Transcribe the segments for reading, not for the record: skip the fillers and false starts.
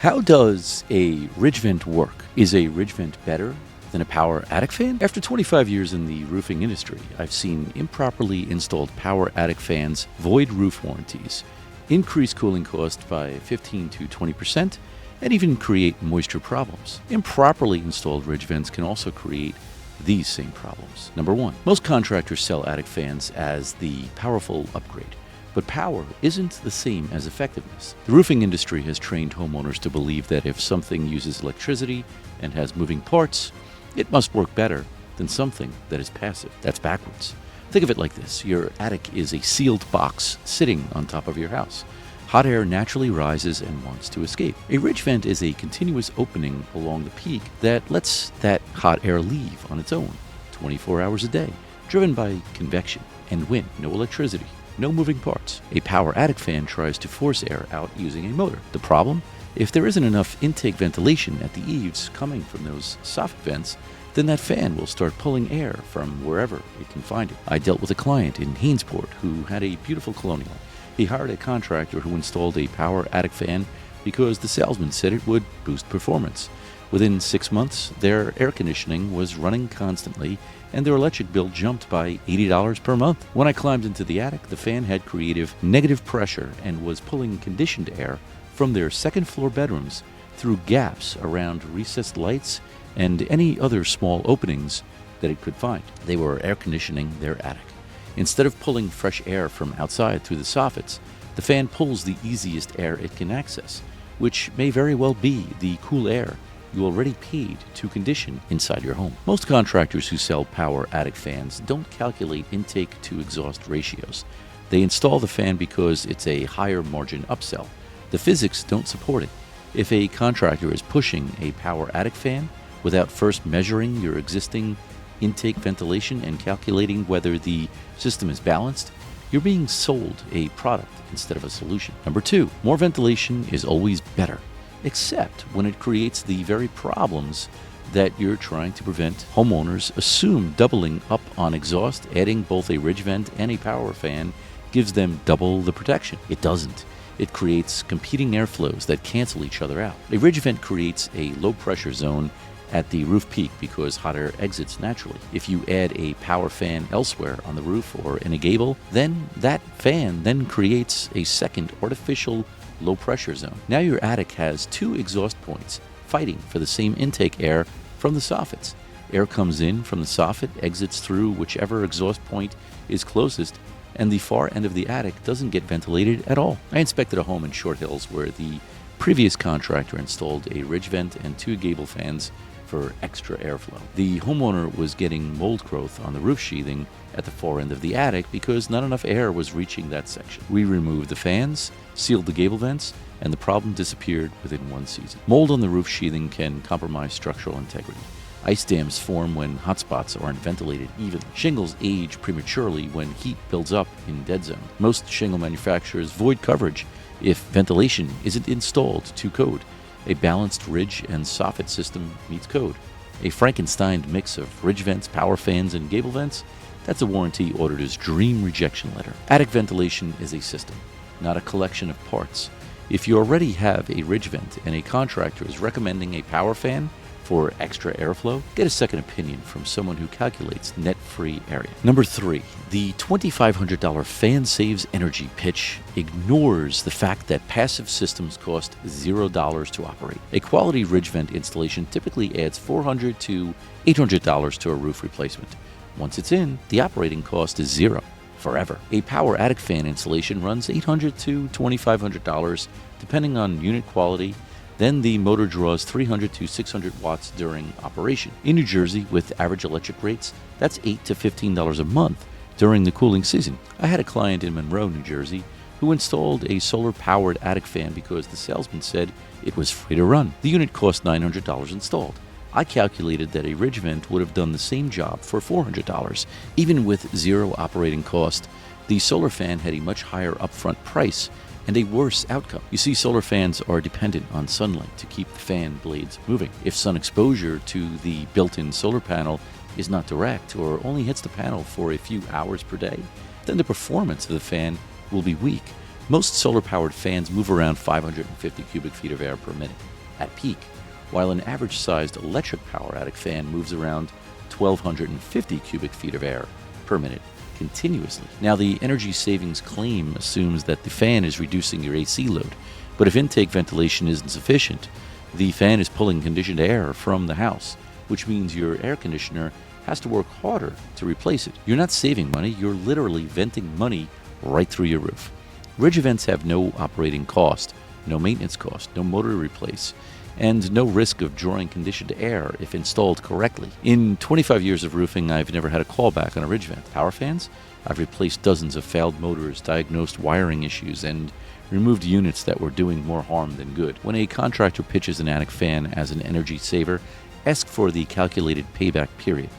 How does a ridge vent work? Is a ridge vent better than a power attic fan? After 25 years in the roofing industry, I've seen improperly installed power attic fans void roof warranties, increase cooling costs by 15 to 20%, and even create moisture problems. Improperly installed ridge vents can also create these same problems. Number one, most contractors sell attic fans as the powerful upgrade. But power isn't the same as effectiveness. The roofing industry has trained homeowners to believe that if something uses electricity and has moving parts, it must work better than something that is passive. That's backwards. Think of it like this. Your attic is a sealed box sitting on top of your house. Hot air naturally rises and wants to escape. A ridge vent is a continuous opening along the peak that lets that hot air leave on its own, 24 hours a day, driven by convection and wind, no electricity. No moving parts. A power attic fan tries to force air out using a motor. The problem? If there isn't enough intake ventilation at the eaves coming from those soffit vents, then that fan will start pulling air from wherever it can find it. I dealt with a client in Hainesport who had a beautiful colonial. He hired a contractor who installed a power attic fan because the salesman said it would boost performance. Within 6 months, their air conditioning was running constantly, and their electric bill jumped by $80 per month. When I climbed into the attic, the fan had creative negative pressure and was pulling conditioned air from their second-floor bedrooms through gaps around recessed lights and any other small openings that it could find. They were air conditioning their attic. Instead of pulling fresh air from outside through the soffits, the fan pulls the easiest air it can access, which may very well be the cool air you already paid to condition inside your home. Most contractors who sell power attic fans don't calculate intake to exhaust ratios. They install the fan because it's a higher margin upsell. The physics don't support it. If a contractor is pushing a power attic fan without first measuring your existing intake ventilation and calculating whether the system is balanced, you're being sold a product instead of a solution. Number two, more ventilation is always better, except when it creates the very problems that you're trying to prevent. Homeowners assume doubling up on exhaust, adding both a ridge vent and a power fan, gives them double the protection. It doesn't. It creates competing airflows that cancel each other out. A ridge vent creates a low pressure zone at the roof peak because hot air exits naturally. If you add a power fan elsewhere on the roof or in a gable, then that fan then creates a second artificial low pressure zone. Now your attic has two exhaust points fighting for the same intake air from the soffits. Air comes in from the soffit, exits through whichever exhaust point is closest, and the far end of the attic doesn't get ventilated at all. I inspected a home in Short Hills where the previous contractor installed a ridge vent and two gable fans for extra airflow. The homeowner was getting mold growth on the roof sheathing at the far end of the attic because not enough air was reaching that section. We removed the fans, sealed the gable vents, and the problem disappeared within 1 season. Mold on the roof sheathing can compromise structural integrity. Ice dams form when hotspots aren't ventilated evenly. Shingles age prematurely when heat builds up in dead zone. Most shingle manufacturers void coverage if ventilation isn't installed to code. A balanced ridge and soffit system meets code. A Frankenstein mix of ridge vents, power fans, and gable vents? That's a warranty auditor's dream rejection letter. Attic ventilation is a system, not a collection of parts. If you already have a ridge vent and a contractor is recommending a power fan for extra airflow, get a second opinion from someone who calculates net free area. Number three, the $2,500 fan saves energy pitch ignores the fact that passive systems cost $0 to operate. A quality ridge vent installation typically adds $400 to $800 to a roof replacement. Once it's in, the operating cost is zero forever. A power attic fan installation runs $800 to $2,500 depending on unit quality. Then the motor draws 300 to 600 watts during operation. In New Jersey, with average electric rates, that's $8 to $15 a month during the cooling season. I had a client in Monroe, New Jersey, who installed a solar-powered attic fan because the salesman said it was free to run. The unit cost $900 installed. I calculated that a ridge vent would have done the same job for $400. Even with zero operating cost, the solar fan had a much higher upfront price and a worse outcome. You see, solar fans are dependent on sunlight to keep the fan blades moving. If sun exposure to the built-in solar panel is not direct or only hits the panel for a few hours per day, then the performance of the fan will be weak. Most solar-powered fans move around 550 cubic feet of air per minute at peak, while an average-sized electric-power attic fan moves around 1,250 cubic feet of air per minute continuously. Now, the energy savings claim assumes that the fan is reducing your AC load, but if intake ventilation isn't sufficient, the fan is pulling conditioned air from the house, which means your air conditioner has to work harder to replace it. You're not saving money, you're literally venting money right through your roof. Ridge vents have no operating cost, no maintenance cost, no motor to replace, and no risk of drawing conditioned air if installed correctly. In 25 years of roofing, I've never had a callback on a ridge vent. Power fans? I've replaced dozens of failed motors, diagnosed wiring issues, and removed units that were doing more harm than good. When a contractor pitches an attic fan as an energy saver, ask for the calculated payback period.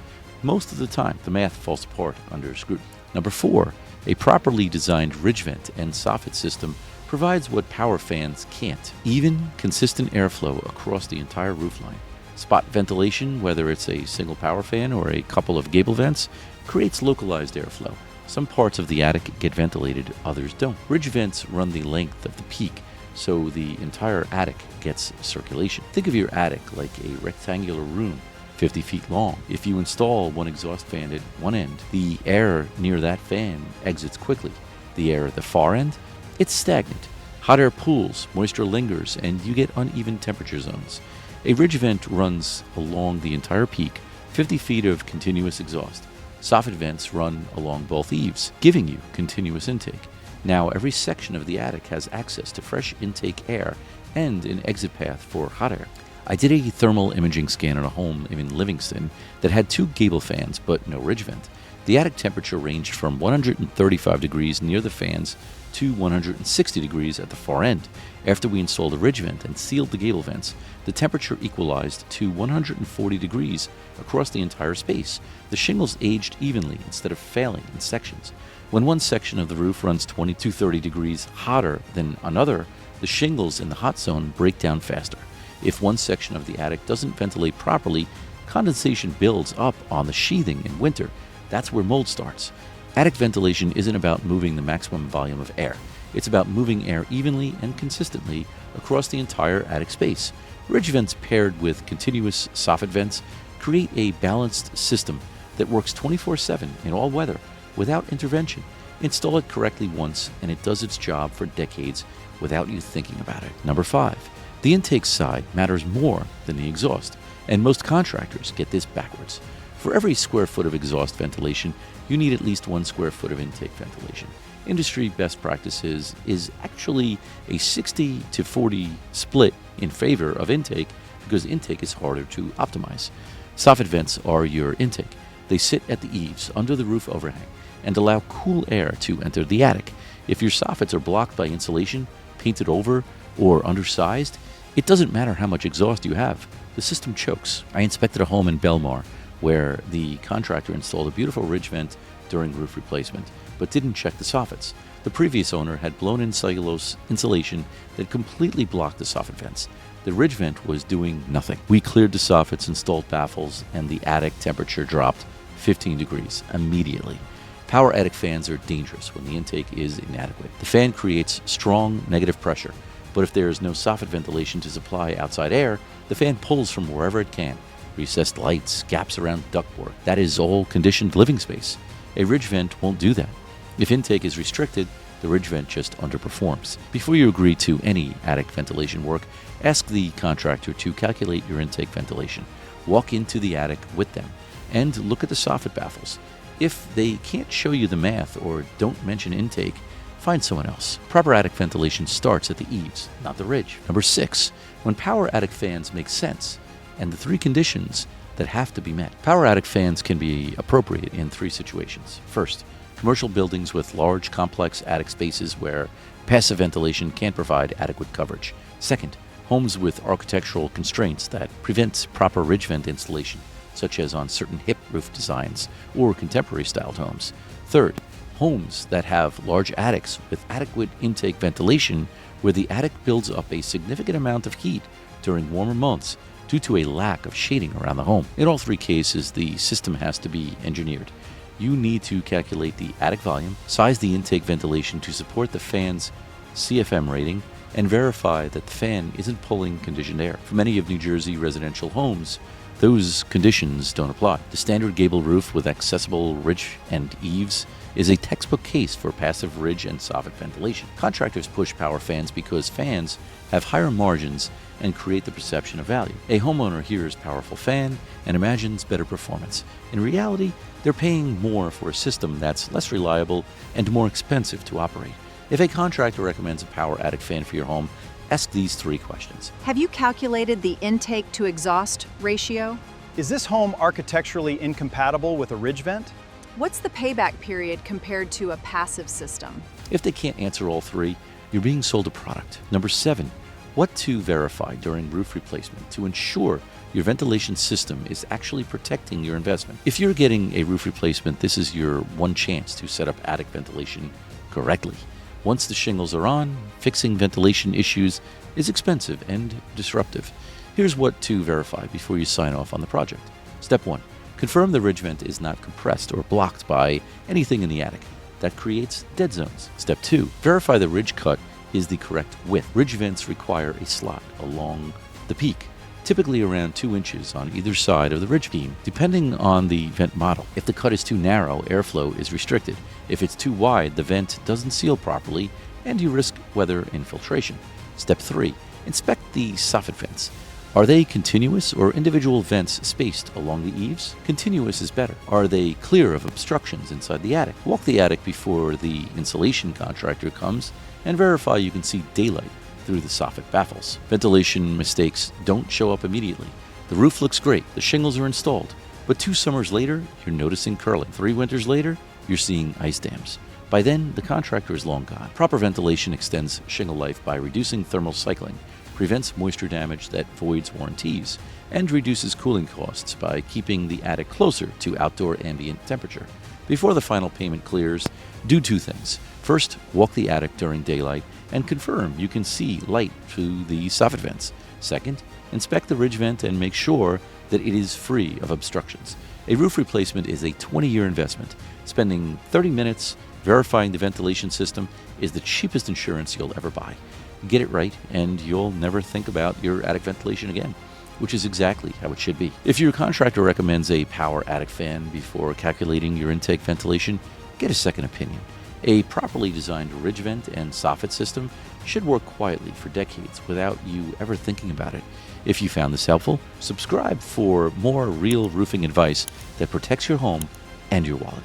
Most of the time, the math falls apart under scrutiny. Number 4, a properly designed ridge vent and soffit system provides what power fans can't: even, consistent airflow across the entire roof line. Spot ventilation, whether it's a single power fan or a couple of gable vents, creates localized airflow. Some parts of the attic get ventilated, others don't. Ridge vents run the length of the peak, so the entire attic gets circulation. Think of your attic like a rectangular room, 50 feet long. If you install one exhaust fan at one end, the air near that fan exits quickly. The air at the far end, it's stagnant. Hot air pools, moisture lingers, and you get uneven temperature zones. A ridge vent runs along the entire peak, 50 feet of continuous exhaust. Soffit vents run along both eaves, giving you continuous intake. Now, every section of the attic has access to fresh intake air and an exit path for hot air. I did a thermal imaging scan on a home in Livingston that had 2 gable fans but no ridge vent. The attic temperature ranged from 135 degrees near the fans to 160 degrees at the far end. After we installed a ridge vent and sealed the gable vents, the temperature equalized to 140 degrees across the entire space. The shingles aged evenly instead of failing in sections. When one section of the roof runs 20 to 30 degrees hotter than another, the shingles in the hot zone break down faster. If one section of the attic doesn't ventilate properly, condensation builds up on the sheathing in winter. That's where mold starts. Attic ventilation isn't about moving the maximum volume of air. It's about moving air evenly and consistently across the entire attic space. Ridge vents paired with continuous soffit vents create a balanced system that works 24/7 in all weather without intervention. Install it correctly once and it does its job for decades without you thinking about it. Number 5, the intake side matters more than the exhaust, and most contractors get this backwards. For every square foot of exhaust ventilation, you need at least 1 square foot of intake ventilation. Industry best practices is actually a 60 to 40 split in favor of intake because intake is harder to optimize. Soffit vents are your intake. They sit at the eaves under the roof overhang and allow cool air to enter the attic. If your soffits are blocked by insulation, painted over, or undersized, it doesn't matter how much exhaust you have. The system chokes. I inspected a home in Belmar where the contractor installed a beautiful ridge vent during roof replacement, but didn't check the soffits. The previous owner had blown in cellulose insulation that completely blocked the soffit vents. The ridge vent was doing nothing. We cleared the soffits, installed baffles, and the attic temperature dropped 15 degrees immediately. Power attic fans are dangerous when the intake is inadequate. The fan creates strong negative pressure, but if there is no soffit ventilation to supply outside air, the fan pulls from wherever it can. Recessed lights, gaps around ductwork, that is all conditioned living space. A ridge vent won't do that. If intake is restricted, the ridge vent just underperforms. Before you agree to any attic ventilation work, ask the contractor to calculate your intake ventilation. Walk into the attic with them and look at the soffit baffles. If they can't show you the math or don't mention intake, find someone else. Proper attic ventilation starts at the eaves, not the ridge. Number 6, when power attic fans make sense, and the 3 conditions that have to be met. Power attic fans can be appropriate in 3 situations. First, commercial buildings with large, complex attic spaces where passive ventilation can't provide adequate coverage. Second, homes with architectural constraints that prevent proper ridge vent installation, such as on certain hip roof designs or contemporary-styled homes. Third, homes that have large attics with adequate intake ventilation where the attic builds up a significant amount of heat during warmer months due to a lack of shading around the home. In all 3 cases, the system has to be engineered. You need to calculate the attic volume, size the intake ventilation to support the fan's CFM rating, and verify that the fan isn't pulling conditioned air. For many of New Jersey residential homes, those conditions don't apply. The standard gable roof with accessible ridge and eaves is a textbook case for passive ridge and soffit ventilation. Contractors push power fans because fans have higher margins and create the perception of value. A homeowner hears powerful fan and imagines better performance. In reality, they're paying more for a system that's less reliable and more expensive to operate. If a contractor recommends a power attic fan for your home, ask these 3 questions. Have you calculated the intake to exhaust ratio? Is this home architecturally incompatible with a ridge vent? What's the payback period compared to a passive system? If they can't answer all 3, you're being sold a product. Number 7, what to verify during roof replacement to ensure your ventilation system is actually protecting your investment. If you're getting a roof replacement, this is your one chance to set up attic ventilation correctly. Once the shingles are on, fixing ventilation issues is expensive and disruptive. Here's what to verify before you sign off on the project. Step 1. Confirm the ridge vent is not compressed or blocked by anything in the attic. That creates dead zones. Step 2. Verify the ridge cut is the correct width. Ridge vents require a slot along the peak, typically around 2 inches on either side of the ridge beam, depending on the vent model. If the cut is too narrow, airflow is restricted. If it's too wide, the vent doesn't seal properly, and you risk weather infiltration. Step 3. Inspect the soffit vents. Are they continuous or individual vents spaced along the eaves? Continuous is better. Are they clear of obstructions inside the attic? Walk the attic before the insulation contractor comes and verify you can see daylight through the soffit baffles. Ventilation mistakes don't show up immediately. The roof looks great, the shingles are installed, but 2 summers later, you're noticing curling. 3 winters later, you're seeing ice dams. By then, the contractor is long gone. Proper ventilation extends shingle life by reducing thermal cycling, prevents moisture damage that voids warranties, and reduces cooling costs by keeping the attic closer to outdoor ambient temperature. Before the final payment clears, do 2 things. First, walk the attic during daylight and confirm you can see light through the soffit vents. Second, inspect the ridge vent and make sure that it is free of obstructions. A roof replacement is a 20-year investment. Spending 30 minutes verifying the ventilation system is the cheapest insurance you'll ever buy. Get it right, and you'll never think about your attic ventilation again, which is exactly how it should be. If your contractor recommends a power attic fan before calculating your intake ventilation, get a second opinion. A properly designed ridge vent and soffit system should work quietly for decades without you ever thinking about it. If you found this helpful, subscribe for more real roofing advice that protects your home and your wallet.